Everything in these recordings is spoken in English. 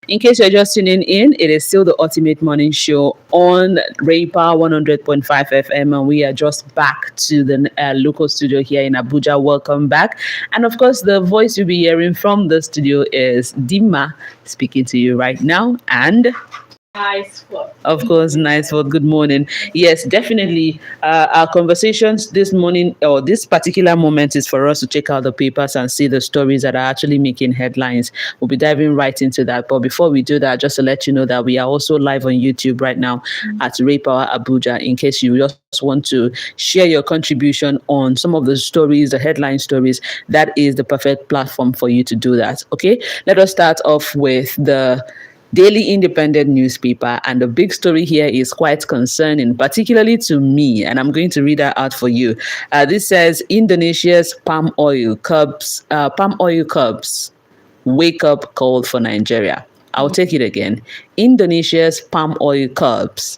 In case you're just tuning in, it is still the Ultimate Morning Show on Raypa 100.5 FM, and we are just back to the local studio here in Abuja. Welcome back. And of course, the voice you'll be hearing from the studio is Dima speaking to you right now. And Nice one. of course, nice one. Good morning. Yes, definitely. Our conversations this morning or this particular moment is for us to check out the papers and see the stories that are actually making headlines. We'll be diving right into that. But before we do that, just to let you know that we are also live on YouTube right now at Ray Power Abuja. In case you just want to share your contribution on some of the stories, the headline stories, that is the perfect platform for you to do that. Okay, let us start off with the Daily Independent newspaper, and the big story here is quite concerning, particularly to me, and I'm going to read that out for you. This says Indonesia's palm oil curbs wake up call for Nigeria. I'll take it again. Indonesia's palm oil curbs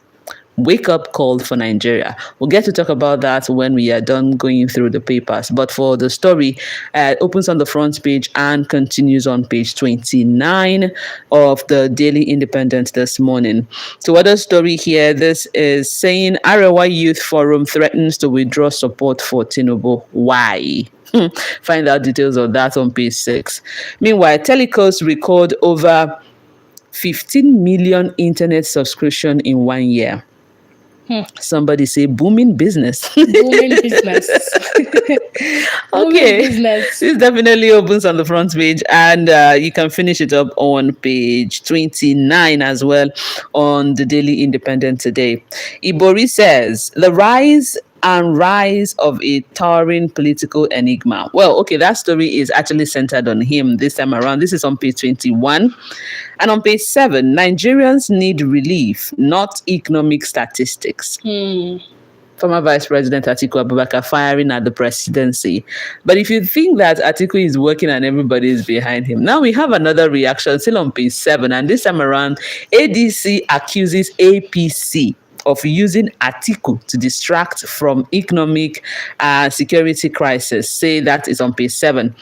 wake up call for Nigeria. We'll get to talk about that when we are done going through the papers. But for the story, it opens on the front page and continues on page 29 of the Daily Independent this morning. So, other story here, this is saying Arewa Youth Forum threatens to withdraw support for Tinubu. Why? Find out details of that on page 6. Meanwhile, Telecos record over 15 million internet subscription in 1 year. Somebody say booming business. Booming business. Okay. Business. This definitely opens on the front page, and you can finish it up on page 29 as well on the Daily Independent today. Ibori says the rise of a towering political enigma. Well, okay, that story is actually centered on him this time around. This is on page 21. And on page 7, Nigerians need relief, not economic statistics. Former Vice President Atiku Abubakar firing at the presidency. But if you think that Atiku is working and everybody is behind him, now we have another reaction still on page 7. And this time around, ADC accuses APC of using Atiku to distract from economic security crisis. Say that is on page 7.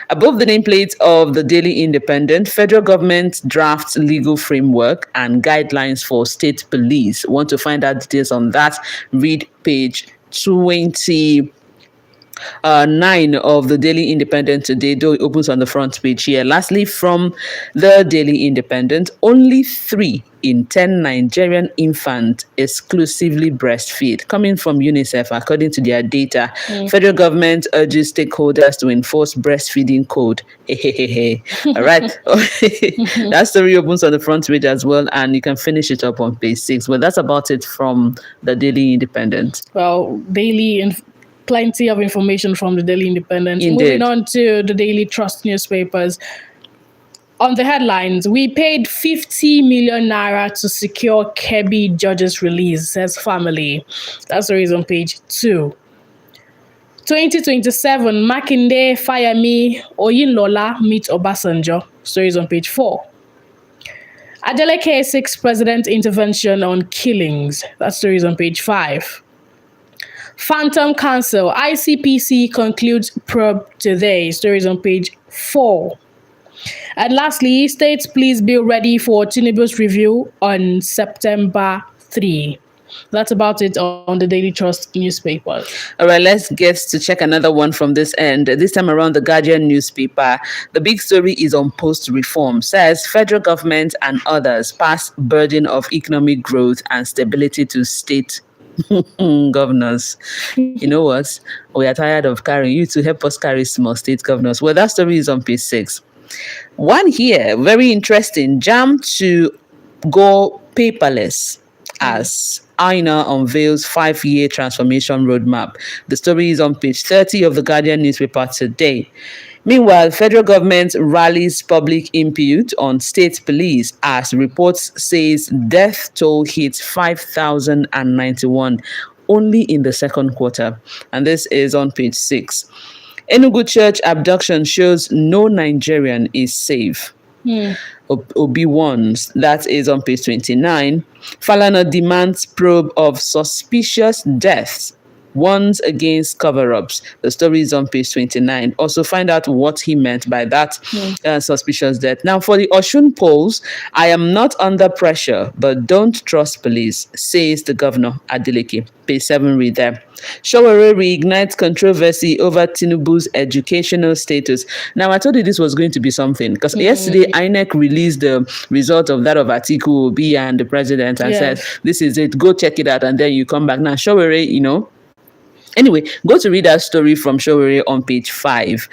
Above the nameplate of the Daily Independent, federal government drafts legal framework and guidelines for state police. Want to find out details on that? Read page 29 of the Daily Independent today, though it opens on the front page here. Lastly, from the Daily Independent, only 3 in 10 Nigerian infants exclusively breastfeed. Coming from UNICEF, according to their data, federal government urges stakeholders to enforce breastfeeding code. All right. That story opens on the front page as well, and you can finish it up on page 6. Well, that's about it from the Daily Independent. Well, plenty of information from the Daily Independent. Indeed. Moving on to the Daily Trust newspapers. On the headlines, we paid 50 million naira to secure Kebbi judge's release, says family. That's the reason, page 2. 2027, Makinde, Fayemi, Oyinlola meet Obasanjo. Stories on page 4. Adeleke seeks president intervention on killings. That story is on page 5. Phantom Council, ICPC concludes probe today. Stories on page 4. And lastly, states please be ready for Tinubu's review on September 3. That's about it on the Daily Trust newspaper. All right, let's get to check another one from this end. This time around, the Guardian newspaper. The big story is on post-reform. Says federal government and others pass burden of economic growth and stability to state governors. You know what? We are tired of carrying you to help us carry small state governors. Well, that story is on page 6. One here, very interesting. JAMB to go paperless as INA unveils 5-year transformation roadmap. The story is on page 30 of the Guardian newspaper today. Meanwhile, federal government rallies public input on state police as reports says death toll hits 5,091 only in the second quarter. And this is on page 6. Enugu church abduction shows no Nigerian is safe. Obi warns. That is on page 29. Falana demands probe of suspicious deaths warns against cover-ups. The story is on page 29. Also find out what he meant by that suspicious death. Now, for the Oshun polls, I am not under pressure, but don't trust police, says the governor, Adeleke. Page 7, read there. Showore reignites controversy over Tinubu's educational status. Now, I told you this was going to be something because yesterday INEC released the result of that of Atiku Obi and the president and said, this is it, go check it out, and then you come back. Now, Showore, anyway, go to read that story from Showore on page 5.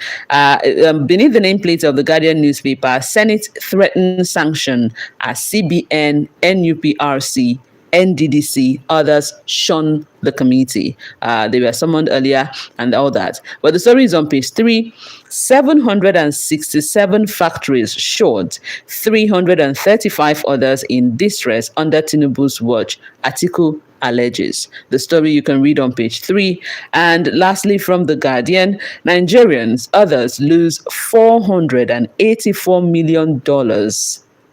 Beneath the nameplate of the Guardian newspaper, Senate threatens sanction as CBN, NUPRC, NDDC, others shun the committee. They were summoned earlier and all that. But the story is on page 3. 767 factories short, 335 others in distress under Tinubu's watch, Atiku alleges. The story you can read on page 3. And lastly, from The Guardian, Nigerians, others lose $484 million.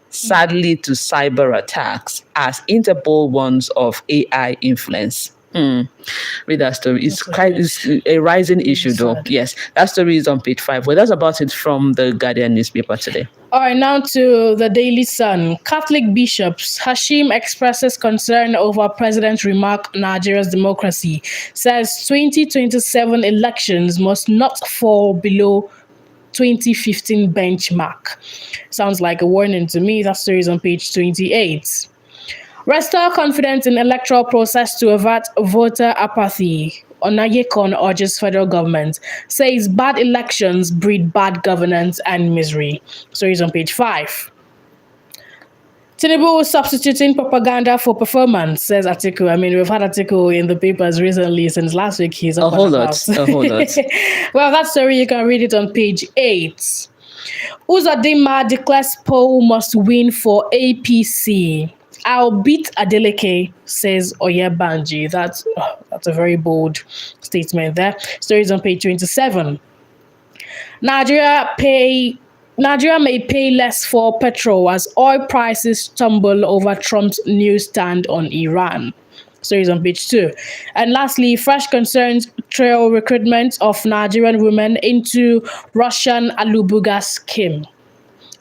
Sadly, to cyber attacks as Interpol warns of AI influence. Read that story. It's a rising issue, though. Yes, that story is on page 5. Well, that's about it from the Guardian newspaper today. All right, now to the Daily Sun. Catholic bishops, Hashim expresses concern over president's remark, Nigeria's democracy, says 2027 elections must not fall below 2015 benchmark. Sounds like a warning to me. That story is on page 28. Restore confidence in electoral process to avert voter apathy. Onayekon urges federal government, says bad elections breed bad governance and misery. Story is on page 5. Tinubu substituting propaganda for performance, says Atiku. I mean, we've had Atiku in the papers recently since last week. He's up a whole lot. Well, that story, you can read it on page 8. Uzodinma declares poll must win for APC. I'll beat Adeleke, says Oyebanji. That's a very bold statement there. Stories on page 27. Nigeria may pay less for petrol as oil prices tumble over Trump's new stand on Iran. Stories on page 2. And lastly, fresh concerns trail recruitment of Nigerian women into Russian Alubuga scheme.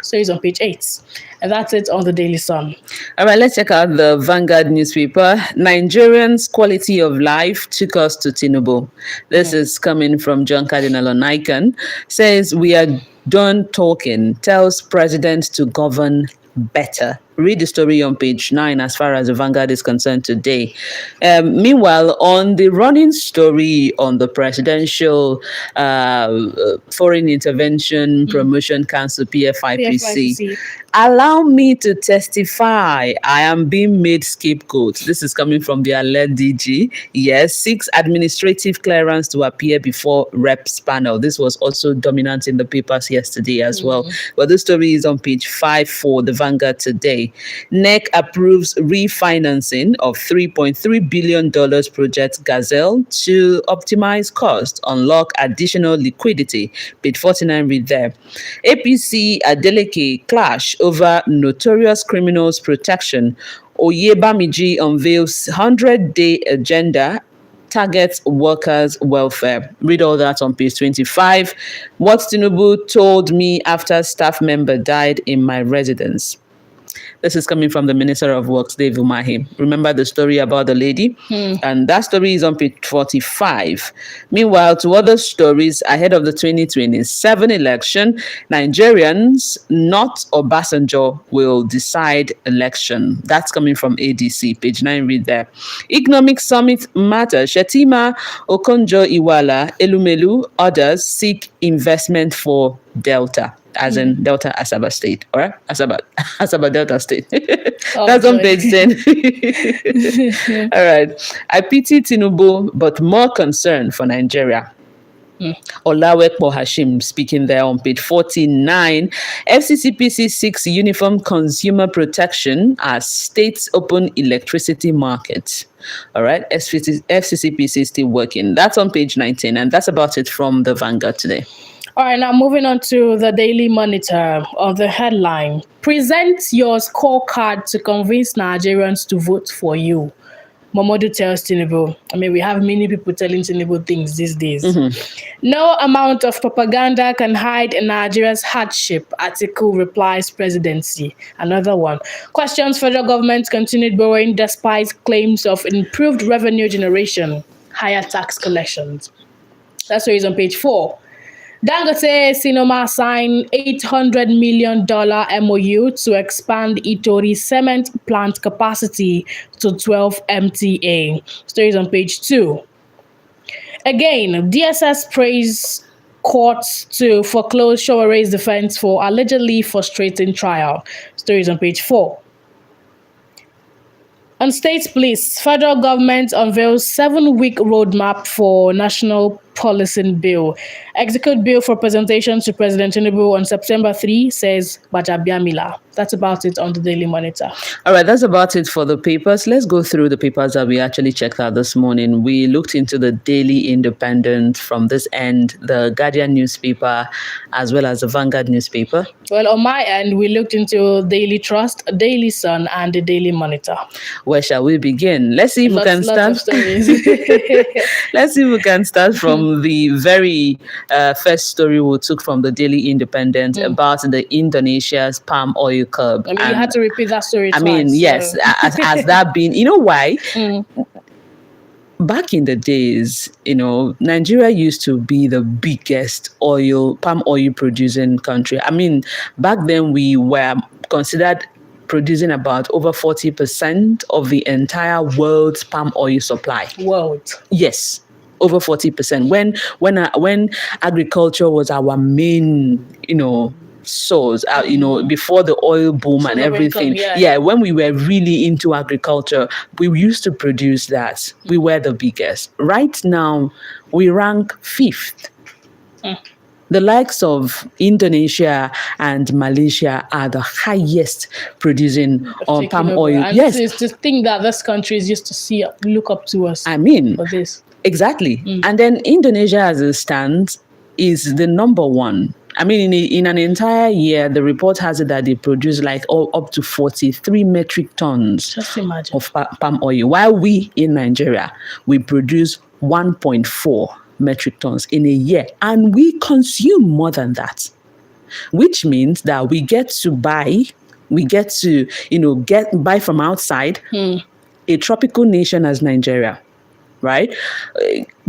Stories on page 8. And that's it on the Daily Sun. All right, let's check out the Vanguard newspaper. Nigerians' quality of life took us to Tinubu. This is coming from John Cardinal Onaikan. Says, we are done talking, tells president to govern better. Read the story on page 9 as far as the Vanguard is concerned today. Meanwhile, on the running story on the Presidential Foreign Intervention Promotion Council, PFIPC, allow me to testify I am being made scapegoat. This is coming from the alert DG. Yes, 6 administrative clearance to appear before reps panel. This was also dominant in the papers yesterday as well. But this story is on page 5 for the Vanguard today. NEC approves refinancing of $3.3 billion project Gazelle to optimize cost, unlock additional liquidity. Page 49, read there. APC Adeleke clash over notorious criminals protection. Oyebamiji unveils 100-day agenda targets workers' welfare. Read all that on page 25. What Tinubu told me after staff member died in my residence. This is coming from the Minister of Works, Dave Umahi. Remember the story about the lady? And that story is on page 45. Meanwhile, to other stories ahead of the 2027 election, Nigerians, not Obasanjo, will decide election. That's coming from ADC, page 9, read there. Economic Summit matter. Shetima, Okonjo-Iweala, Elumelu, others seek investment for Delta. As in Delta Asaba State, or Asaba Delta State. That's on page 10. All right. I pity Tinubu, but more concern for Nigeria. Olawekpo Hashim speaking there on page 49. FCCPC seeks uniform consumer protection as states open electricity market. All right. FCCPC is still working. That's on page 19. And that's about it from the Vanguard today. All right, now moving on to the Daily Monitor of the headline. Present your scorecard to convince Nigerians to vote for you. Momodu tells Tinubu. I mean, we have many people telling Tinubu things these days. No amount of propaganda can hide Nigeria's hardship. Atiku replies presidency. Another one. Questions federal government continued borrowing despite claims of improved revenue generation, higher tax collections. That's where he's on page 4. Dangote Sinoma signed $800 million MOU to expand Itori cement plant capacity to 12 MTA. Stories on page 2. Again, DSS praised courts to foreclose Showere's defense for allegedly frustrating trial. Stories on page 4. On state police, federal government unveils 7-week roadmap for national policing bill. Execute bill for presentation to President Tinubu on September 3, says Bajabiamila. That's about it on the Daily Monitor. All right, that's about it for the papers. Let's go through the papers that we actually checked out this morning. We looked into the Daily Independent from this end, the Guardian newspaper, as well as the Vanguard newspaper. Well, on my end, we looked into Daily Trust, Daily Sun, and the Daily Monitor. Where shall we begin? Let's see if we can start. Lots of stories. Let's see if we can start from the very first story we took from the Daily Independent about the Indonesia's palm oil curb. I mean, you had to repeat that story twice. I mean, yes, has that been, you know why? Back in the days, Nigeria used to be the biggest palm oil producing country. I mean, back then we were considered producing about over 40% of the entire world's palm oil supply. World. Yes, over 40%. When agriculture was our main, source, before the oil boom and everything. When we were really into agriculture, we used to produce that. We were the biggest. Right now, we rank 5th. The likes of Indonesia and Malaysia are the highest producing on palm oil. And yes, it's to think that this country is used to look up to us. I mean, for this. Exactly. And then Indonesia, as it stands, is the number 1. I mean, in an entire year, the report has it that they produce like up to 43 metric tons Just imagine. of palm oil, while we in Nigeria, we produce 1.4 metric tons in a year, and we consume more than that, which means that we get to buy from outside a tropical nation as Nigeria, right?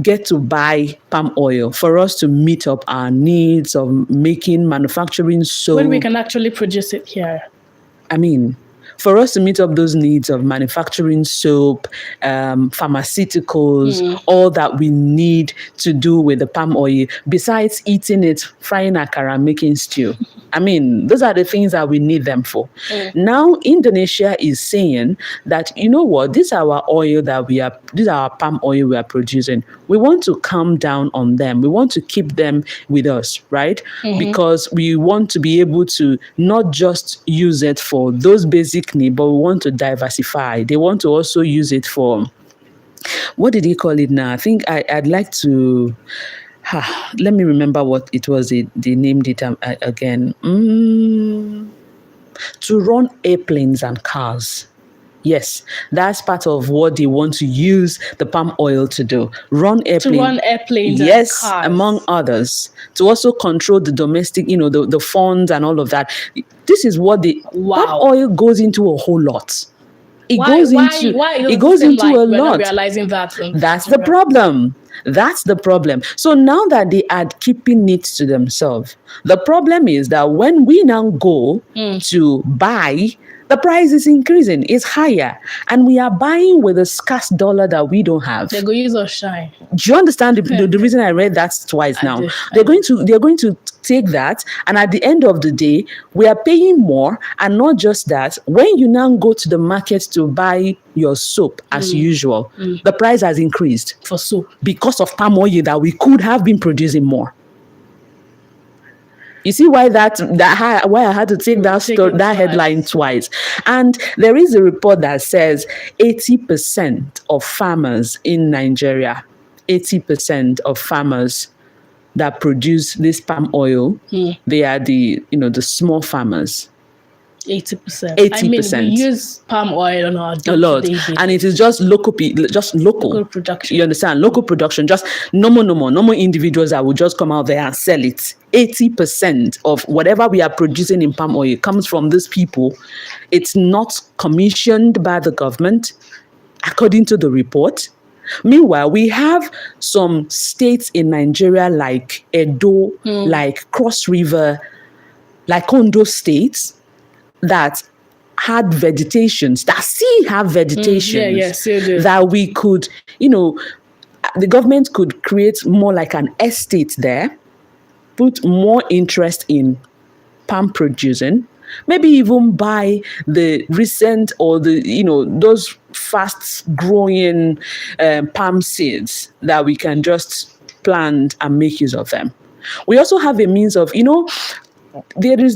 Get to buy palm oil for us to meet up our needs of manufacturing soap. When we can actually produce it here. I mean, for us to meet up those needs of manufacturing soap, pharmaceuticals, all that we need to do with the palm oil, besides eating it, frying akara, making stew. I mean, those are the things that we need them for. Now, Indonesia is saying that, you know what, this is our palm oil we are producing. We want to calm down on them. We want to keep them with us, right? Because we want to be able to not just use it for those basic needs, but we want to diversify. They want to also use it for, what did he call it now? I think I'd like to... let me remember what it was. They named it again. To run airplanes and cars. Yes, that's part of what they want to use the palm oil to do. Run airplanes and cars. Among others. To also control the domestic, the funds and all of that. This is what palm oil goes into a whole lot. It goes into a lot. Realizing that. That's the problem. That's the problem. So now that they are keeping it to themselves, the problem is that when we now go to buy, the price is increasing, it's higher, and we are buying with a scarce dollar that we don't have. They're going to use our shine. Do you understand the reason I read that twice now? They're going to take that, and at the end of the day, we are paying more. And not just that, when you now go to the market to buy your soap as usual, the price has increased for soap because of palm oil that we could have been producing more. You see why why I had to take that headline twice. And there is a report that says 80% of farmers in Nigeria, 80% of farmers that produce this palm oil, they are the small farmers. 80%. I mean, we 80%. use palm oil on our A lot, day-to-day basis. and it is just local, just local. Local production. You understand? Local production, just normal individuals that will just come out there and sell it. 80% of whatever we are producing in palm oil comes from these people. It's not commissioned by the government, according to the report. Meanwhile, we have some states in Nigeria like Edo, like Cross River, like Ondo states that had vegetations, that still have vegetations, still do. that we could, the government could create more like an estate there, put more interest in palm producing, maybe even buy the recent or those fast growing palm seeds that we can just plant and make use of them. We also have a means of, there is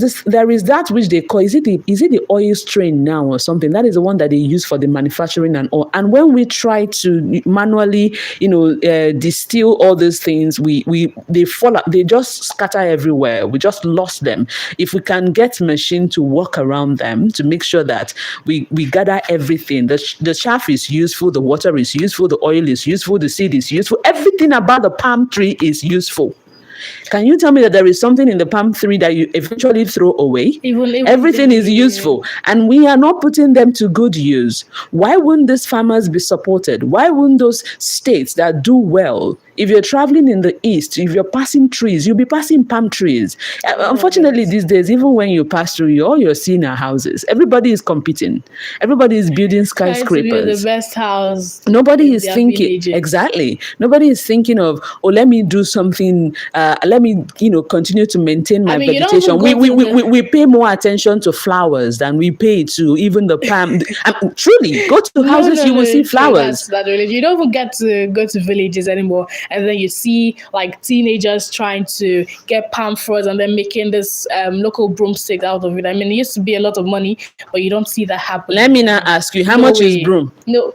that which they call, is it the oil strain now or something? That is the one that they use for the manufacturing and all. And when we try to manually, distill all these things, they fall out, they just scatter everywhere. We just lost them. If we can get machine to work around them to make sure that we gather everything, the chaff is useful, the water is useful, the oil is useful, the seed is useful, everything about the palm tree is useful. Can you tell me that there is something in the palm tree that you eventually throw away? Everything is useful, and we are not putting them to good use. Why wouldn't these farmers be supported? Why wouldn't those states that do well? If you're traveling in the east, if you're passing trees, you'll be passing palm trees. Unfortunately, these days, even when you pass through, all you're seeing are houses. Everybody is competing. Everybody is building skyscrapers. To build the best house. Nobody is thinking villages. Exactly. Nobody is thinking of, let me do something. Let me, continue to maintain my vegetation. We pay more attention to flowers than we pay to even the palm. Truly, go to houses, you will see flowers. You don't even get to go to villages anymore. And then you see like teenagers trying to get palm fronds and then making this local broomstick out of it. I mean, it used to be a lot of money, but you don't see that happen. Let me now ask you, how much is broom? No,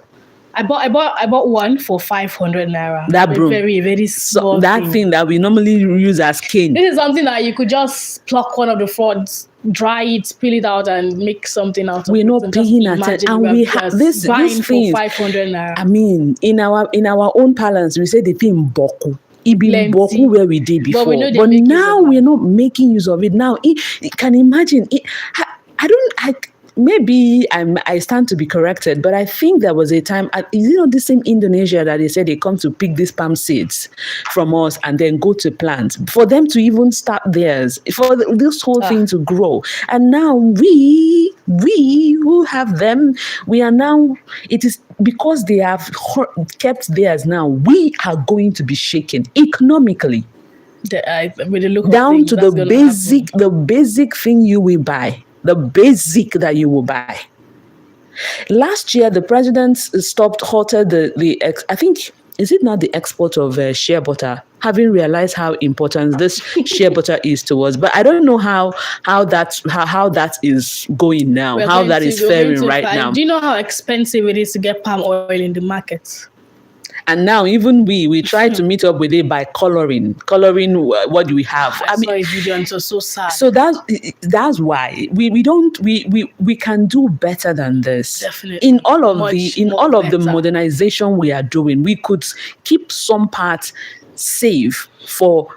I bought one for 500 naira. That broom, very, very small. That thing that we normally use as cane. This is something that you could just pluck one of the fronds, dry it, peel it out, and make something out of it. We're not paying attention, and we have this thing for 500 naira. I mean, in our own parlance, we say the thing boku. It be boku where we did before, but now we're not making use of it. Now, can imagine. Maybe I stand to be corrected, but I think there was a time, is it not the same Indonesia that they said they come to pick these palm seeds from us and then go to plant for them to even start theirs, for this whole thing to grow. And now we who have them, we are now, it is because they have kept theirs now, we are going to be shaken economically. With the look down to the basic thing you will buy. The basic that you will buy. Last year, the president halted I think, is it not the export of shea butter, having realized how important this shea butter is to us. But I don't know how that is going now, how that is faring right now. Do you know how expensive it is to get palm oil in the market? And now even we try to meet up with it by coloring what do we have. I saw a video and it was so sad. So that's why we can do better than this. Definitely. In all of the modernization we are doing, we could keep some parts safe for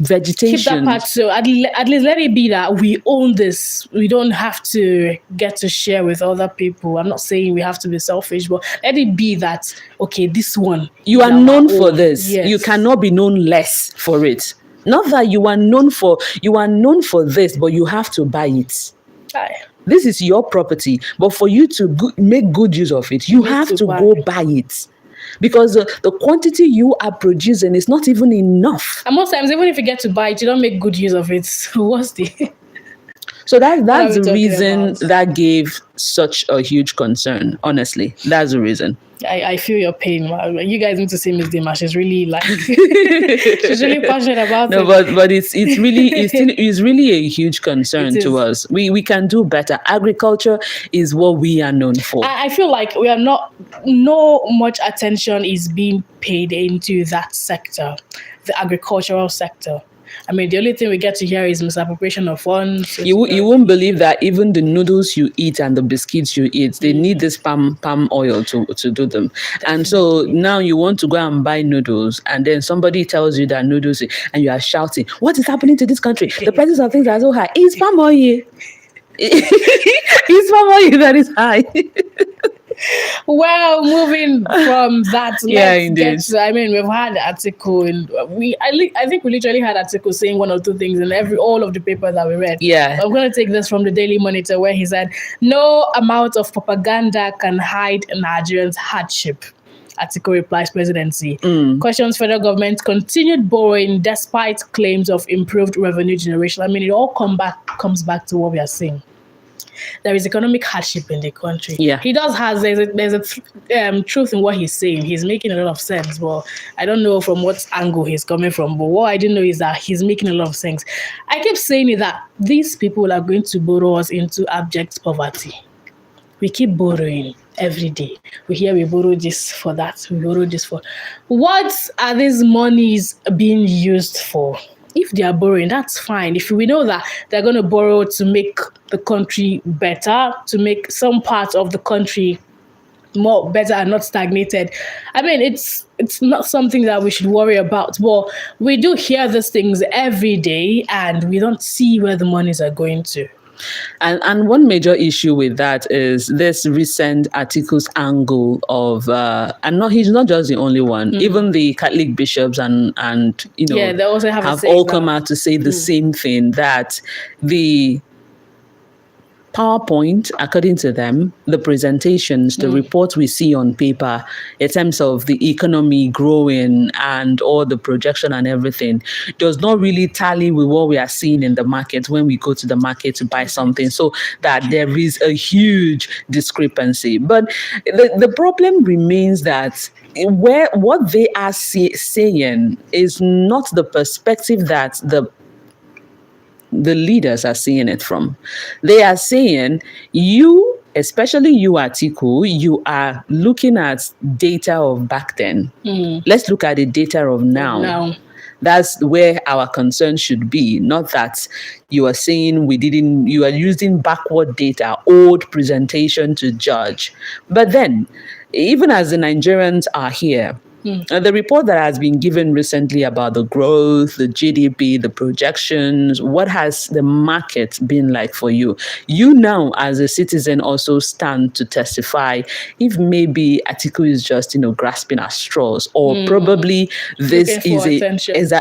vegetation. Keep that part, so at least let it be that we own this. We don't have to get to share with other people. I'm not saying we have to be selfish, but let it be that, okay, this one. You are known for this. Yes. You cannot be known less for it. Not that you are known for this, but you have to buy it. Aye. This is your property, but for you to make good use of it, you have to go buy it. Because the quantity you are producing is not even enough. And most times, even if you get to buy it, you don't make good use of it. What's the... So that's the reason that gave such a huge concern, honestly. That's the reason. I feel your pain. You guys need to see Miss Dima. She's really she's really passionate about it. No, but it's really a huge concern to us. We can do better. Agriculture is what we are known for. I feel like we are not much attention is being paid into that sector, the agricultural sector. I mean, the only thing we get to hear is misappropriation of funds. You won't believe that even the noodles you eat and the biscuits you eat, they need this palm oil to do them. And so now you want to go and buy noodles, and then somebody tells you that noodles, and you are shouting, "What is happening to this country? The prices of things are so high. It's palm oil. It's palm oil that is high." Well, moving from that, Yeah, let's indeed. get to, I mean, we've had the article, and I think we literally had articles saying one or two things in all of the papers that we read. Yeah. I'm going to take this from the Daily Monitor, where he said, "No amount of propaganda can hide Nigerians' hardship." Article replies presidency. Questions federal government continued borrowing despite claims of improved revenue generation. I mean, it all comes back to what we are saying. There is economic hardship in the country. Yeah. He does has there's a truth in what he's saying. He's making a lot of sense. But I don't know from what angle he's coming from. But what I do know is that he's making a lot of sense. I keep saying it that these people are going to borrow us into abject poverty. We keep borrowing every day. We borrow this for that. We borrow this for. What are these monies being used for? If they are borrowing, that's fine. If we know that they're going to borrow to make the country better, to make some parts of the country more better and not stagnated, I mean, it's not something that we should worry about. But we do hear these things every day, and we don't see where the monies are going to. And one major issue with that is this recent article's angle of he's not just the only one. Even the Catholic bishops and they also have all come out to say the same thing, that the PowerPoint, according to them, the presentations, the reports we see on paper in terms of the economy growing and all the projection and everything does not really tally with what we are seeing in the market when we go to the market to buy something, so that there is a huge discrepancy. But the problem remains that what they are saying is not the perspective that the leaders are seeing it from. They are saying, especially you, Atiku, you are looking at data of back then. Let's look at the data of now. That's where our concern should be, not that you are saying you are using backward data, old presentation to judge. But then, even as the Nigerians are here, the report that has been given recently about the growth, the GDP, the projections, what has the market been like for you? You now, as a citizen, also stand to testify if maybe Atiku is just, grasping at straws, or probably this is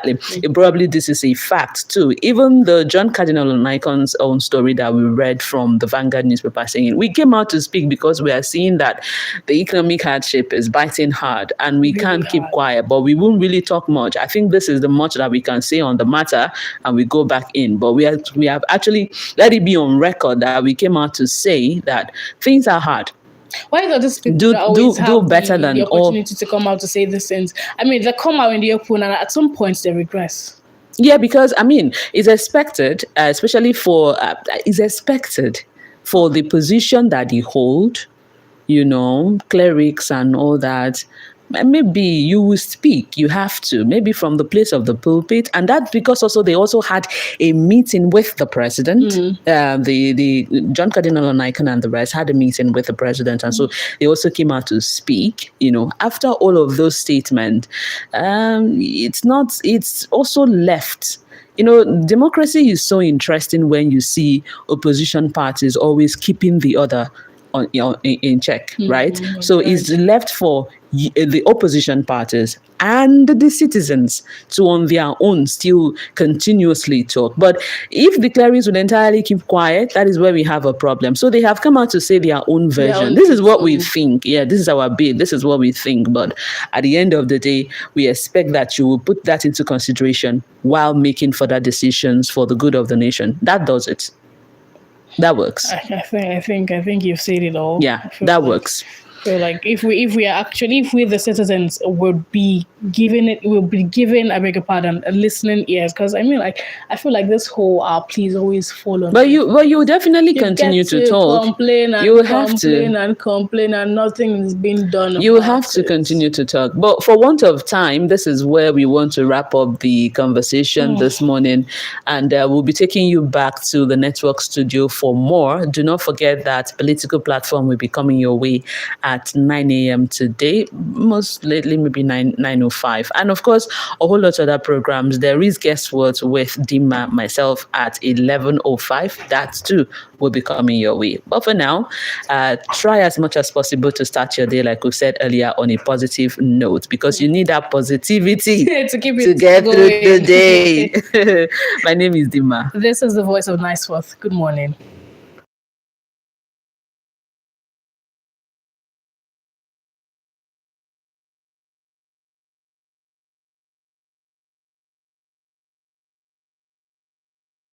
probably this is a fact too. Even the John Cardinal Onaikon's own story that we read from the Vanguard newspaper saying, we came out to speak because we are seeing that the economic hardship is biting hard, and we can't keep quiet, but we won't really talk much. I think this is the much that we can say on the matter, and we go back in. But we have actually let it be on record that we came out to say that things are hard. Why do these people do better than the opportunity to come out to say these things? I mean, they come out in the open, and at some point they regress. Yeah, because I mean, it's expected, especially for the position that they hold. Clerics and all that. Maybe you will speak, you have to, maybe from the place of the pulpit. And that's because also they also had a meeting with the president. The John Cardinal Onaikon and the rest had a meeting with the president. And so they also came out to speak. After all of those statements, it's also left. Democracy is so interesting when you see opposition parties always keeping the other in check, right? So it's left for the opposition parties and the citizens to on their own still continuously talk. But if the clerics would entirely keep quiet, that is where we have a problem. So they have come out to say their own version. This is what we think. Yeah, this is our bid. This is what we think. But at the end of the day, we expect that you will put that into consideration while making further decisions for the good of the nation. That does it. That works. I think you've said it all. Yeah, that works. So like if we the citizens would be given I beg your pardon, listening ears, because I mean like I feel like this whole please always follow. But you definitely continue to talk. Complain and You have complain to. and complain and nothing is being done. You have to continue to talk. But for want of time, this is where we want to wrap up the conversation this morning. And we'll be taking you back to the network studio for more. Do not forget that Political Platform will be coming your way at 9 a.m. today, most lately maybe 9:05. And of course, a whole lot of other programs. There is Guess What with Dima, myself at 11:05. That too will be coming your way. But for now, try as much as possible to start your day, like we said earlier, on a positive note, because you need that positivity to keep it to get going through the day. My name is Dima. This is the voice of Niceworth. Good morning.